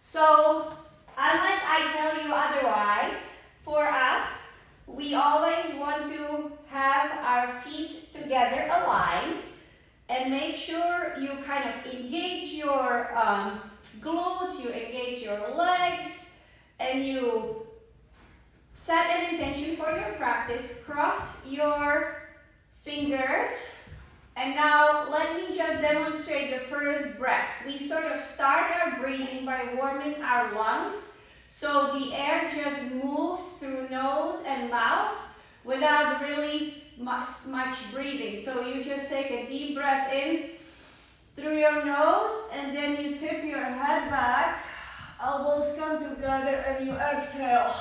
So, unless I tell you otherwise, for us, we always want to have our feet together aligned and make sure you kind of engage your glutes, you engage your legs, and you set an intention for your practice. Cross your fingers. And now let me just demonstrate the first breath. We sort of start our breathing by warming our lungs. So the air just moves through nose and mouth without really much breathing. So you just take a deep breath in through your nose and then you tip your head back. Elbows come together and you exhale.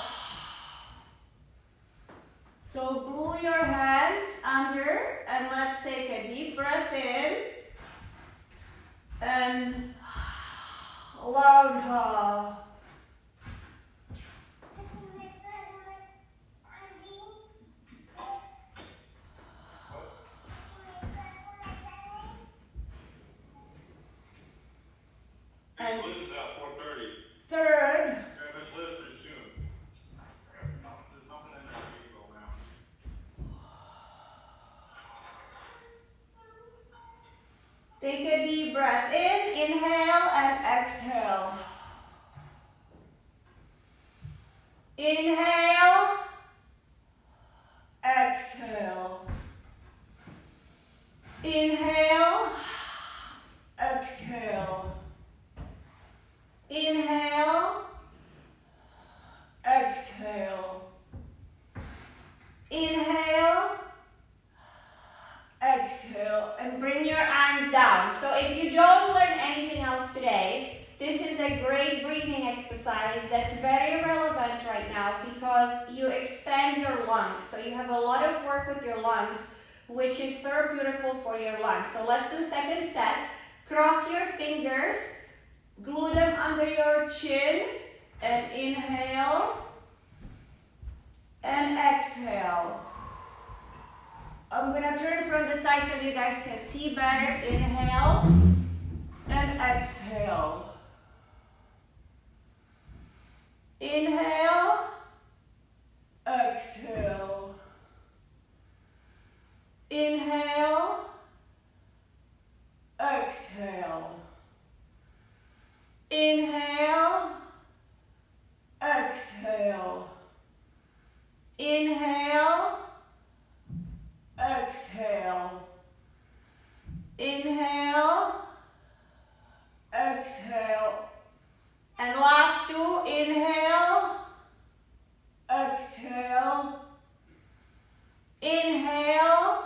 So glue your hands under and let's take a deep breath in and loud. And third. Take a deep breath in, inhale and exhale. Inhale, exhale. Inhale, exhale. Inhale, exhale. Inhale, exhale, and bring your arms down. So if you don't learn anything else today, this is a great breathing exercise that's very relevant right now because you expand your lungs. So you have a lot of work with your lungs, which is therapeutical for your lungs. So let's do second set. Cross your fingers, glue them under your chin, and inhale and exhale. I'm gonna turn from the side so you guys can see better. Inhale and exhale. Inhale, exhale. Inhale, exhale. Inhale, exhale. Inhale, exhale. Inhale, exhale. And last two, inhale, exhale. Inhale,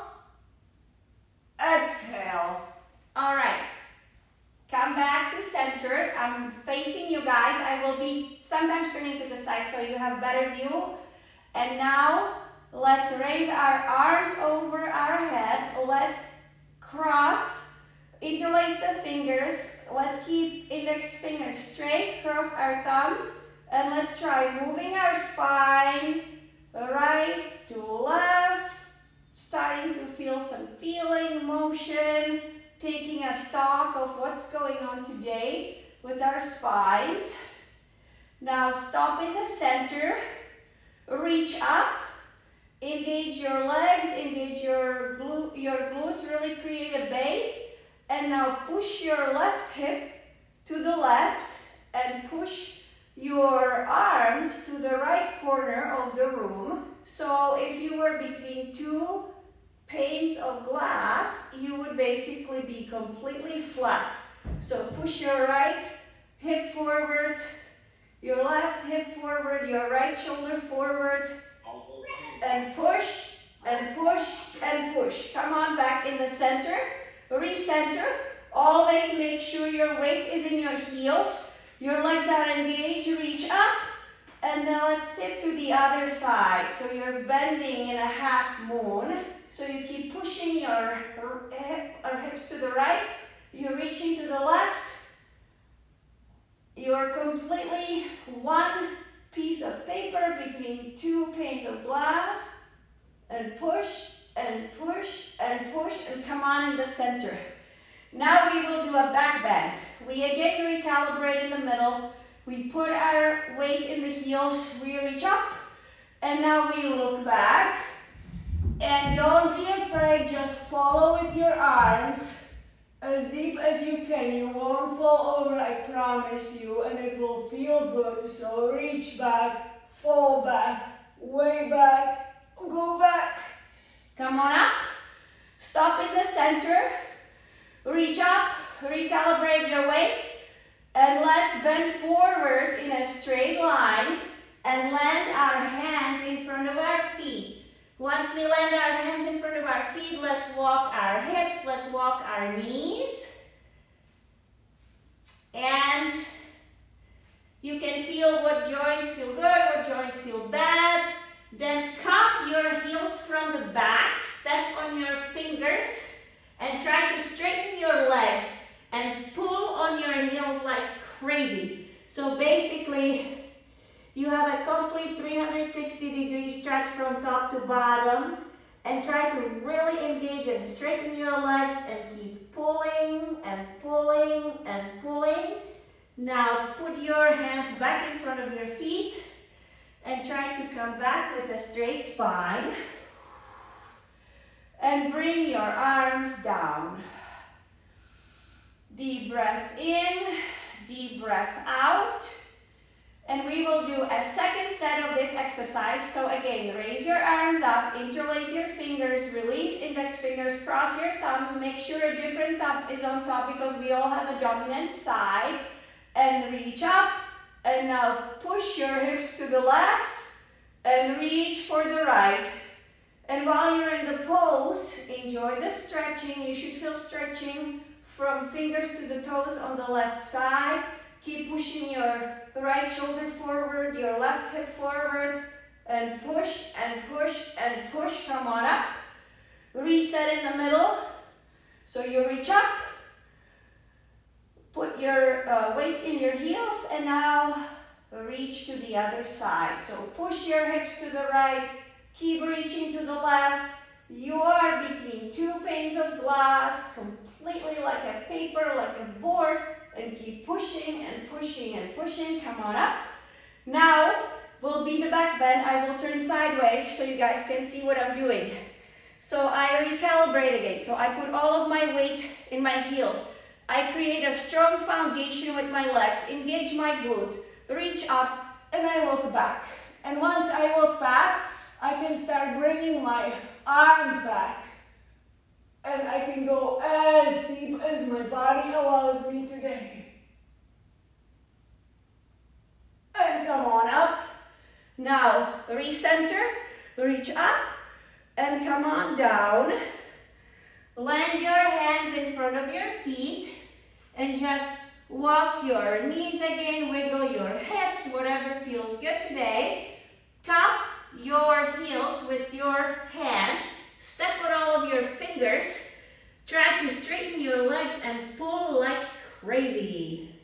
exhale. All right. Come back to center. I'm facing you guys. I will be sometimes turning to the side so you have better view. And now let's raise our arms over our head. Let's cross, interlace the fingers. Let's keep index fingers straight, cross our thumbs, and let's try moving our spine right to left, starting to feel some feeling, motion, taking a stock of what's going on today with our spines. Now stop in the center, reach up, engage your legs, engage your glutes, really create a base. And now push your left hip to the left and push your arms to the right corner of the room. So if you were between two panes of glass, you would basically be completely flat. So push your right hip forward, your left hip forward, your right shoulder forward, and push, and push, and push. Come on back in the center, recenter. Always make sure your weight is in your heels, your legs are engaged, reach up, and then let's tip to the other side. So you're bending in a half moon. So you keep pushing your hips to the right, you're reaching to the left, you're completely one piece of paper between two panes of glass, and push, and push, and push, and come on in the center. Now we will do a back bend. We again recalibrate in the middle, We put our weight in the heels, we reach up, and now we look back. And don't be afraid, just follow with your arms as deep as you can. You won't fall over, I promise you, and it will feel good. So reach back, fall back, way back, go back. Come on up, stop in the center, reach up, recalibrate your weight, and let's bend forward in a straight line and land our hands in front of our feet. Once we land our hands in front of our feet, let's walk our hips, let's walk our knees. And you can feel what joints feel good, what joints feel bad. Then cup your heels from the back, step on your fingers, and try to straighten your legs and pull on your heels like crazy. So basically, you have a complete 360-degree stretch from top to bottom, and try to really engage and straighten your legs and keep pulling and pulling and pulling. Now put your hands back in front of your feet and try to come back with a straight spine. And bring your arms down. Deep breath in, deep breath out. And we will do a second set of this exercise. So again, raise your arms up, interlace your fingers, release index fingers, cross your thumbs, make sure a different thumb is on top because we all have a dominant side. And reach up, and now push your hips to the left, and reach for the right. And while you're in the pose, enjoy the stretching. You should feel stretching from fingers to the toes on the left side. Keep pushing your right shoulder forward, your left hip forward, and push and push and push. Come on up. Reset in the middle. So you reach up, put your weight in your heels, and now reach to the other side. So push your hips to the right, keep reaching to the left. You are between two panes of glass, completely like a paper, like a board, and keep pushing and pushing and pushing. Come on up. Now will be the back bend. I will turn sideways so you guys can see what I'm doing. So I recalibrate again. So I put all of my weight in my heels. I create a strong foundation with my legs, engage my glutes, reach up, and I look back. And once I look back, I can start bringing my arms back. And I can go as deep as my body allows me today. And come on up. Now, recenter, reach up, and come on down. Land your hands in front of your feet, and just walk your knees again, wiggle your hips, whatever feels good today. Cup your heels with your hands. Step on all of your fingers. Try to straighten your legs and pull like crazy.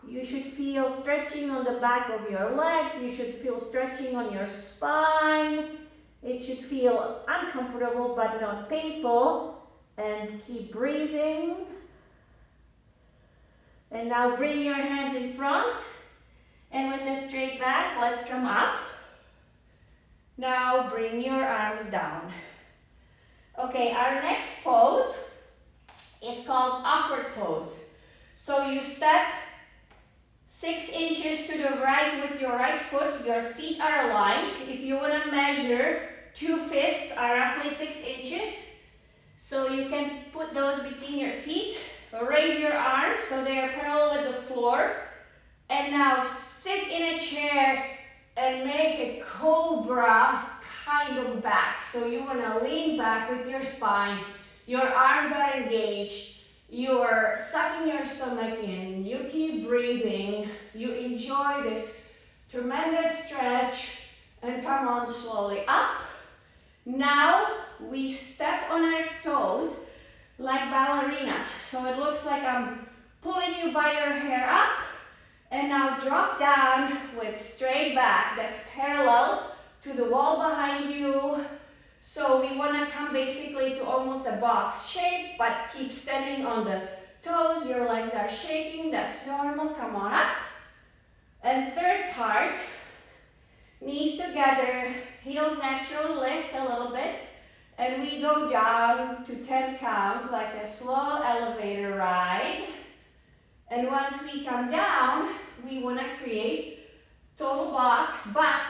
You should feel stretching on the back of your legs. You should feel stretching on your spine. It should feel uncomfortable but not painful. And keep breathing. And now bring your hands in front. And with a straight back, let's come up. Now bring your arms down. Okay, our next pose is called awkward pose. So you step 6 inches to the right with your right foot. Your feet are aligned. If you want to measure, 2 fists are roughly 6 inches. So you can put those between your feet. Raise your arms so they are parallel with the floor. And now sit in a chair and make a cobra kind of back. So you want to lean back with your spine. Your arms are engaged. You're sucking your stomach in. You keep breathing. You enjoy this tremendous stretch. And come on slowly up. Now we step on our toes like ballerinas. So it looks like I'm pulling you by your hair up. And now drop down with straight back. That's parallel to the wall behind you. So we want to come basically to almost a box shape, but keep standing on the toes, your legs are shaking, that's normal, come on up. And third part, knees together, heels naturally lift a little bit, and we go down to 10 counts like a slow elevator ride. And once we come down, we want to create total box, but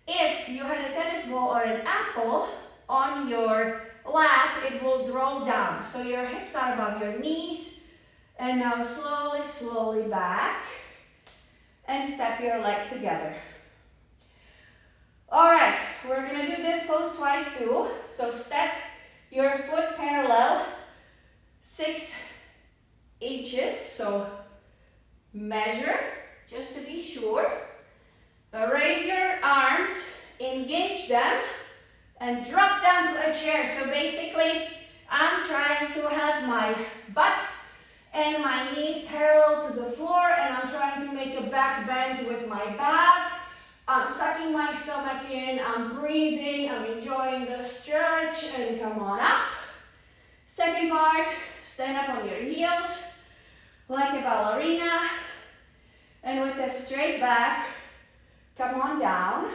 if you had a tennis ball or an apple on your lap, it will roll down. So your hips are above your knees, and now slowly, slowly back, and step your leg together. All right, we're gonna do this pose twice too. So step your foot parallel 6 inches. So measure just to be sure. Raise your arms, engage them, and drop down to a chair. So basically, I'm trying to have my butt and my knees parallel to the floor, and I'm trying to make a back bend with my back. I'm sucking my stomach in, I'm breathing, I'm enjoying the stretch, and come on up. Second part, stand up on your heels like a ballerina, and with a straight back, come on down.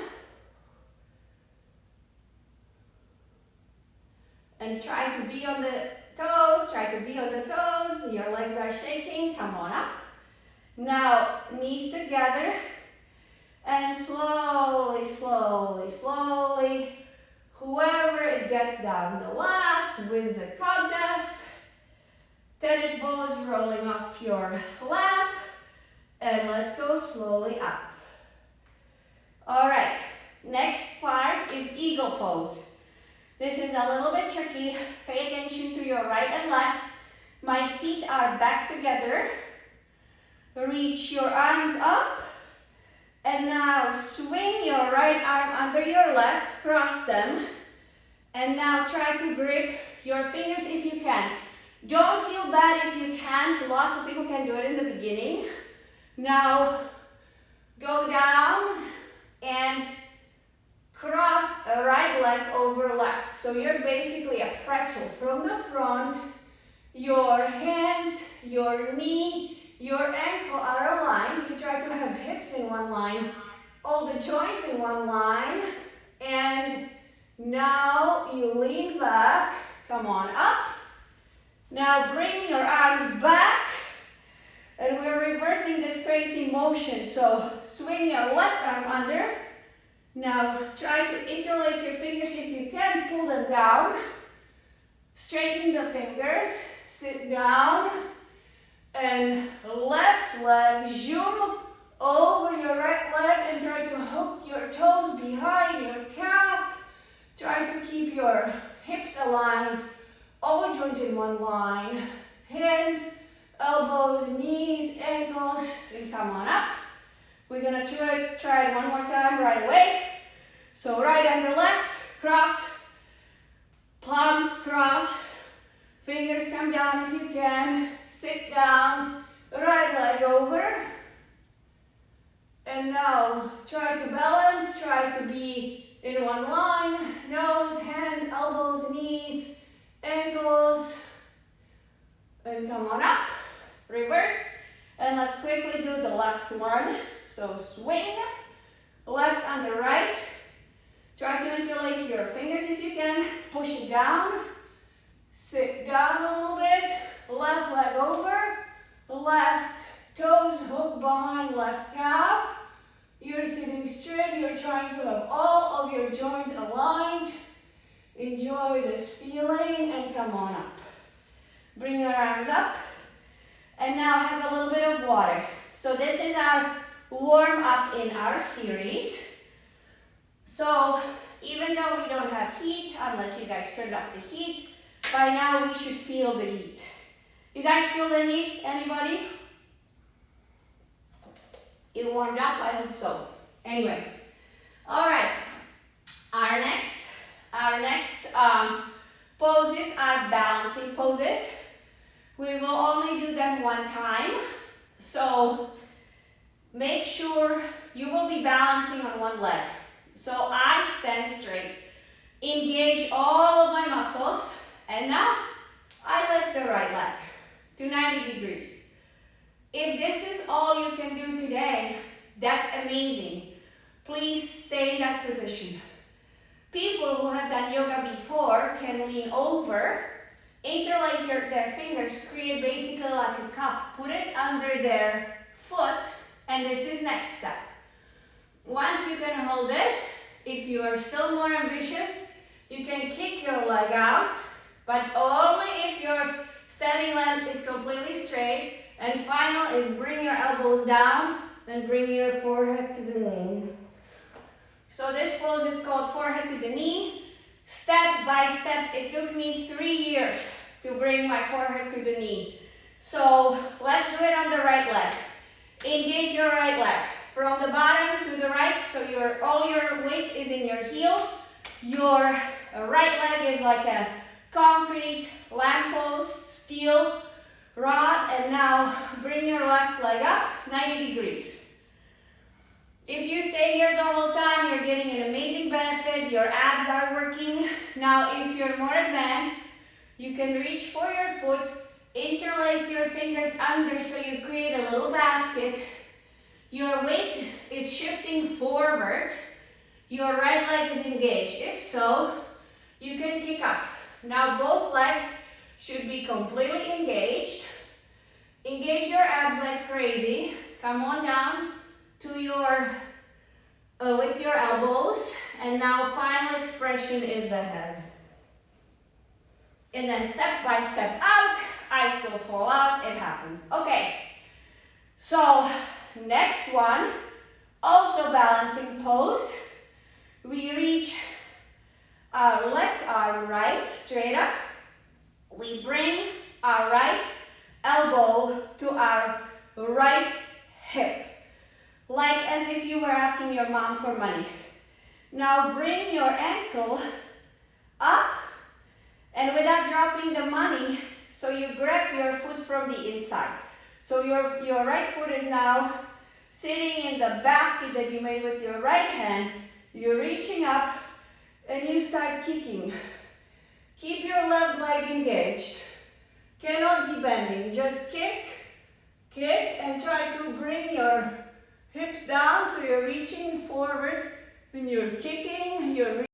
And try to be on the toes, your legs are shaking, come on up. Now, knees together, and slowly, slowly, slowly, whoever it gets down the last wins a contest. Tennis ball is rolling off your lap, and let's go slowly up. All right, next part is eagle pose. This is a little bit tricky. Pay attention to your right and left. My feet are back together. Reach your arms up. And now swing your right arm under your left, cross them. And now try to grip your fingers if you can. Don't feel bad if you can't. Lots of people can do it in the beginning. Now go down and cross a right leg over left. So you're basically a pretzel from the front. Your hands, your knee, your ankle are aligned. You try to have hips in one line, all the joints in one line. And now you lean back, come on up. Now bring your arms back, and we're reversing this crazy motion. So swing your left arm under. Now try to interlace your fingers if you can, pull them down. Straighten the fingers, sit down, and left leg, zoom over your right leg and try to hook your toes behind your calf. Try to keep your hips aligned, all joints in one line. Hands, elbows, knees, ankles, and come on up. We're gonna try it one more time right away. So right under left, cross, palms cross, fingers come down if you can, sit down, right leg over. And now try to balance, try to be in one line, nose, hands, elbows, knees, ankles, and come on up, reverse. And let's quickly do the left one. So swing, left under right. Try to interlace your fingers if you can. Push it down. Sit down a little bit. Left leg over. Left toes hook behind left calf. You're sitting straight. You're trying to have all of your joints aligned. Enjoy this feeling and come on up. Bring your arms up. And now have a little bit of water. So this is our warm up in our series. So even though we don't have heat, unless you guys turned up the heat, by now we should feel the heat. You guys feel the heat? Anybody? You warmed up? I hope so. Anyway, all right. Our next poses are balancing poses. We will only do them one time, so make sure you will be balancing on one leg. So I stand straight, engage all of my muscles, and now I lift the right leg. to 90 degrees. If this is all you can do today, that's amazing. Please stay in that position. People who have done yoga before can lean over, interlace their fingers, create basically like a cup, put it under their foot, and this is next step. Once you can hold this, if you are still more ambitious, you can kick your leg out, but only if your standing leg is completely straight. And final is bring your elbows down and bring your forehead to the knee. So this pose is called forehead to the knee. Step by step, it took me 3 years to bring my forehead to the knee. So let's do it on the right leg. Engage your right leg from the bottom to the right, so all your weight is in your heel. Your right leg is like a concrete lamppost, steel rod, and now bring your left leg up 90 degrees. If you stay here the whole time, you're getting an amazing benefit. Your abs are working. Now, if you're more advanced, you can reach for your foot, interlace your fingers under so you create a little basket. Your weight is shifting forward. Your right leg is engaged. If so, you can kick up. Now, both legs should be completely engaged. Engage your abs like crazy. Come on down to your, with your elbows. And now final expression is the head. And then step by step out. I still fall out, it happens. Okay, so next one, also balancing pose. We reach our left arm right, straight up. We bring our right elbow to our right hip, like as if you were asking your mom for money. Now bring your ankle up, and without dropping the money, so you grab your foot from the inside. So your right foot is now sitting in the basket that you made with your right hand. You're reaching up, and you start kicking. Keep your left leg engaged. Cannot be bending. Just kick, and try to bring your hips down so you're reaching forward. When you're kicking, you're